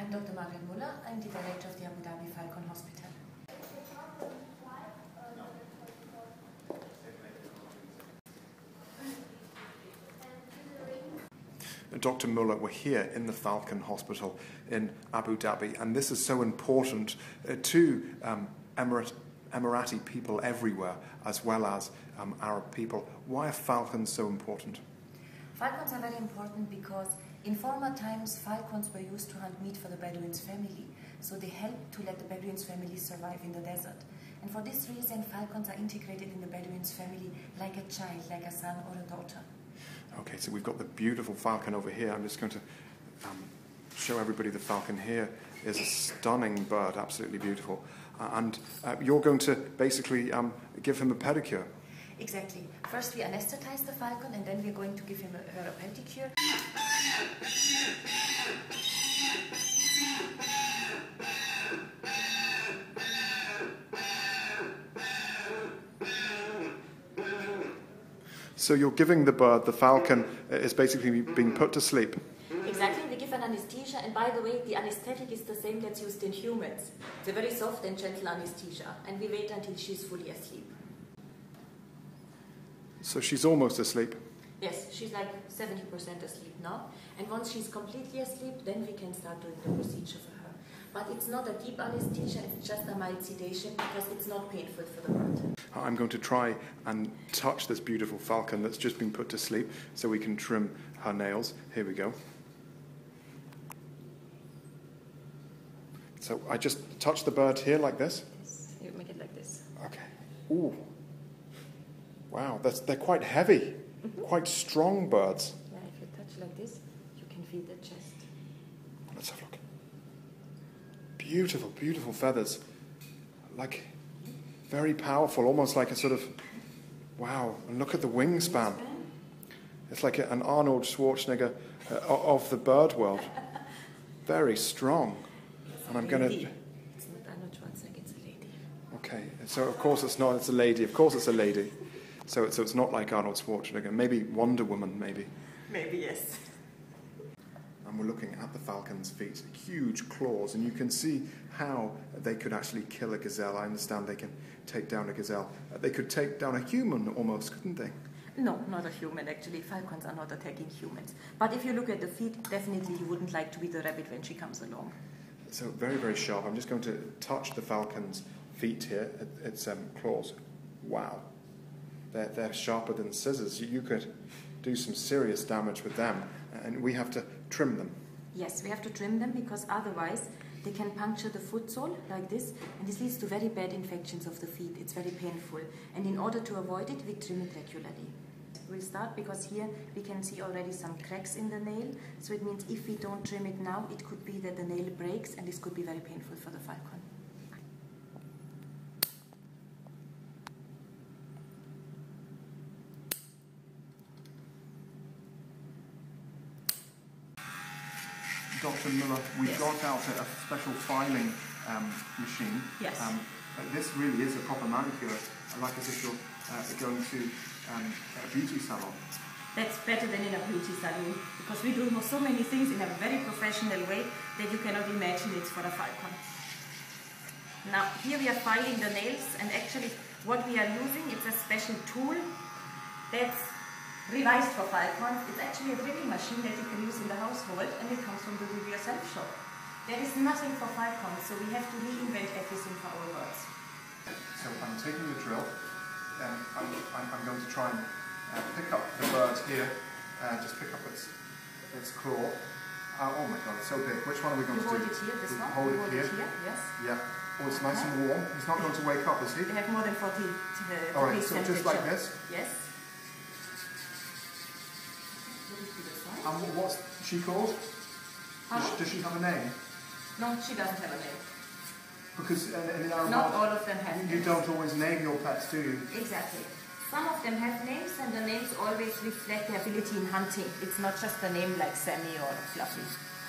I'm Dr. Muller. I'm the director of the Dhabi Falcon Hospital. Dr. Muller, we're here in the Falcon Hospital in Abu Dhabi, and this is so important to Emirati people everywhere, as well as Arab people. Why are falcons so important? Falcons are very important because in former times falcons were used to hunt meat for the Bedouins' family, so they helped to let the Bedouins' family survive in the desert. And for this reason, falcons are integrated in the Bedouins' family like a child, like a son or a daughter. Okay, so we've got the beautiful falcon over here. I'm just going to show everybody the falcon here. Is a stunning bird, absolutely beautiful. And you're going to basically give him a pedicure. Exactly. First we anesthetize the falcon and then we're going to give him her a pedicure. So you're giving the bird, the falcon, is basically being put to sleep. Exactly, we give an anesthesia, and by the way, the anesthetic is the same that's used in humans. It's a very soft and gentle anesthesia, and we wait until she's fully asleep. So she's almost asleep? Yes, she's like 70% asleep now, and once she's completely asleep, then we can start doing the procedure for her. But it's not a deep anesthesia, it's just a mild sedation because it's not painful for the bird. I'm going to try and touch this beautiful falcon that's just been put to sleep so we can trim her nails. Here we go. So I just touch the bird here like this? Yes, you make it like this. Okay. Ooh. Wow, they're quite heavy, quite strong birds. Yeah, if you touch like this, you can feel the chest. Let's have a look. Beautiful, beautiful feathers. Like, very powerful, almost like a sort of, wow, and look at the wingspan. It's like an Arnold Schwarzenegger of the bird world. Very strong. And I'm going to... It's not Arnold Schwarzenegger, it's a lady. Okay, so of course it's not, it's a lady. Of course it's a lady. So it's not like Arnold Schwarzenegger. Maybe Wonder Woman, maybe. Maybe, yes. And we're looking at the falcon's feet, huge claws, and you can see how they could actually kill a gazelle. I understand they can take down a gazelle. They could take down a human almost, couldn't they? No, not a human actually. Falcons are not attacking humans. But if you look at the feet, definitely you wouldn't like to be the rabbit when she comes along. So very, very sharp. I'm just going to touch the falcon's feet here, its claws. Wow. They're sharper than scissors. You could do some serious damage with them, and we have to trim them. Yes, we have to trim them because otherwise they can puncture the foot sole like this, and this leads to very bad infections of the feet. It's very painful, and in order to avoid it, we trim it regularly. We'll start because here we can see already some cracks in the nail, so it means if we don't trim it now, it could be that the nail breaks, and this could be very painful for the falcon. Dr. Muller, we've got out a special filing machine. Yes. This really is a proper manicure, like as if you're going to a beauty salon. That's better than in a beauty salon, because we do so many things in a very professional way that you cannot imagine it's for a falcon. Now, here we are filing the nails, and actually what we are using, it's a special tool that's revised for falcons. It's actually a drilling machine that you can use in the household, and it comes from the do-it-yourself shop. There is nothing for falcons, so we have to reinvent everything for our birds. So I'm taking the drill, and I'm going to try and pick up the bird here, just pick up its claw. Oh my god, it's so big. Which one are we going to do? Hold it here, this one. Hold it here? Yes. Yeah. Oh, it's nice and warm. He's not going to wake up, is he? They have more than 40 Alright, so just like this? Yes. And what's she called? Does she have a name? No, she doesn't have a name. Because in our not all of them have names. You don't always name your pets, do you? Exactly. Some of them have names, and the names always reflect their ability in hunting. It's not just a name like Sammy or Fluffy.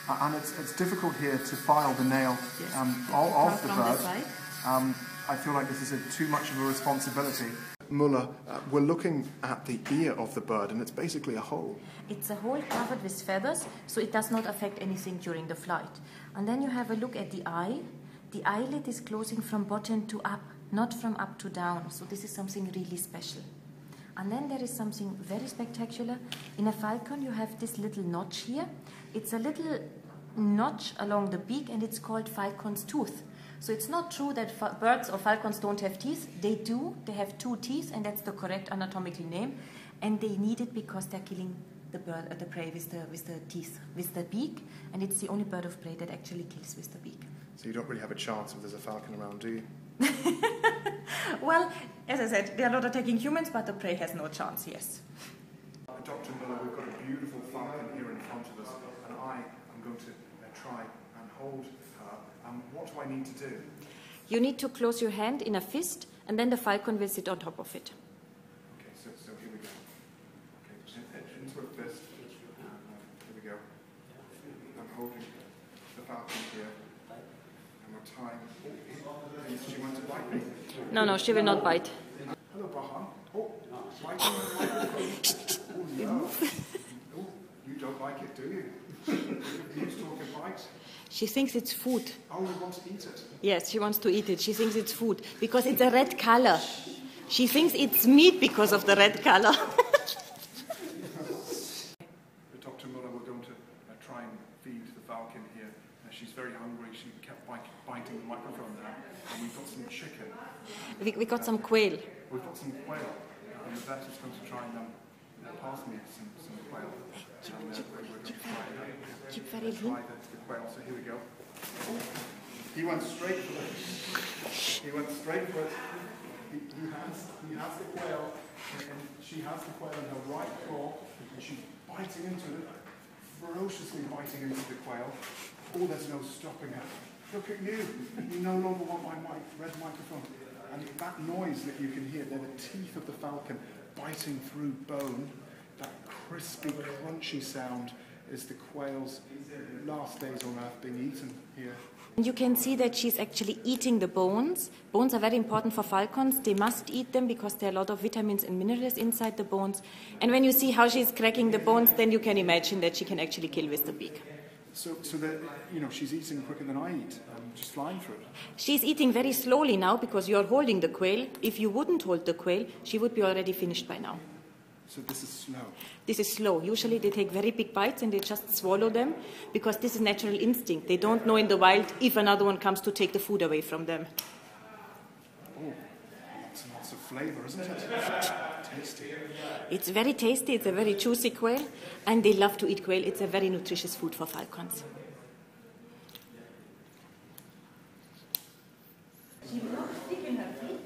And it's difficult here to file the nail yes. of the bird. The I feel like this is too much of a responsibility. Muller, we're looking at the ear of the bird, and it's basically a hole. It's a hole covered with feathers, so it does not affect anything during the flight. And then you have a look at the eye. The eyelid is closing from bottom to up, not from up to down. So this is something really special. And then there is something very spectacular. In a falcon, you have this little notch here. It's a little notch along the beak, and it's called falcon's tooth. So it's not true that birds or falcons don't have teeth. They do. They have 2 teeth, and that's the correct anatomical name. And they need it because they're killing the bird, the prey with the teeth, with the beak. And it's the only bird of prey that actually kills with the beak. So you don't really have a chance if there's a falcon around, do you? Well, as I said, they are not attacking humans, but the prey has no chance, yes. Dr. Muller, we've got a beautiful falcon here in front of us, and I am going to try and hold her. What do I need to do? You need to close your hand in a fist, and then the falcon will sit on top of it. Okay, so here we go. Okay, just pitch into a fist. Here we go. I'm holding the falcon here, and we're tying. She wants to bite me. No, she will not bite. Hello, Bahan. Oh, biting on the microphone. Oh, no. Oh, you don't like it, do you? You talk and bite. She thinks it's food. Oh, you want to eat it? Yes, she wants to eat it. She thinks it's food because it's a red color. She thinks it's meat because of the red color. Dr. Muller, we're going to try and feed the falcon here. She's very hungry. She kept biting the microphone there. And we've got some chicken. We got some quail. We've got some quail. And the vet is going to try and pass me some quail. We're going to try the quail. So here we go. Oh, he went straight for it. He went straight for it. He has the quail, and she has the quail in her right claw, and she's biting into it, ferociously biting into the quail. Oh, there's no stopping her. Look at you. You no longer want my red microphone. And that noise that you can hear, they're the teeth of the falcon biting through bone. That crispy, crunchy sound is the quail's last days on earth being eaten here. You can see that she's actually eating the bones. Bones are very important for falcons. They must eat them because there are a lot of vitamins and minerals inside the bones. And when you see how she's cracking the bones, then you can imagine that she can actually kill with the beak. So that, she's eating quicker than I eat, just flying through it. She's eating very slowly now because you're holding the quail. If you wouldn't hold the quail, she would be already finished by now. So this is slow? This is slow. Usually they take very big bites and they just swallow them because this is natural instinct. They don't know in the wild if another one comes to take the food away from them. Oh, lots of flavour, isn't it? Tasty. It's very tasty. It's a very juicy quail, and they love to eat quail. It's a very nutritious food for falcons. She will not stick in her feet.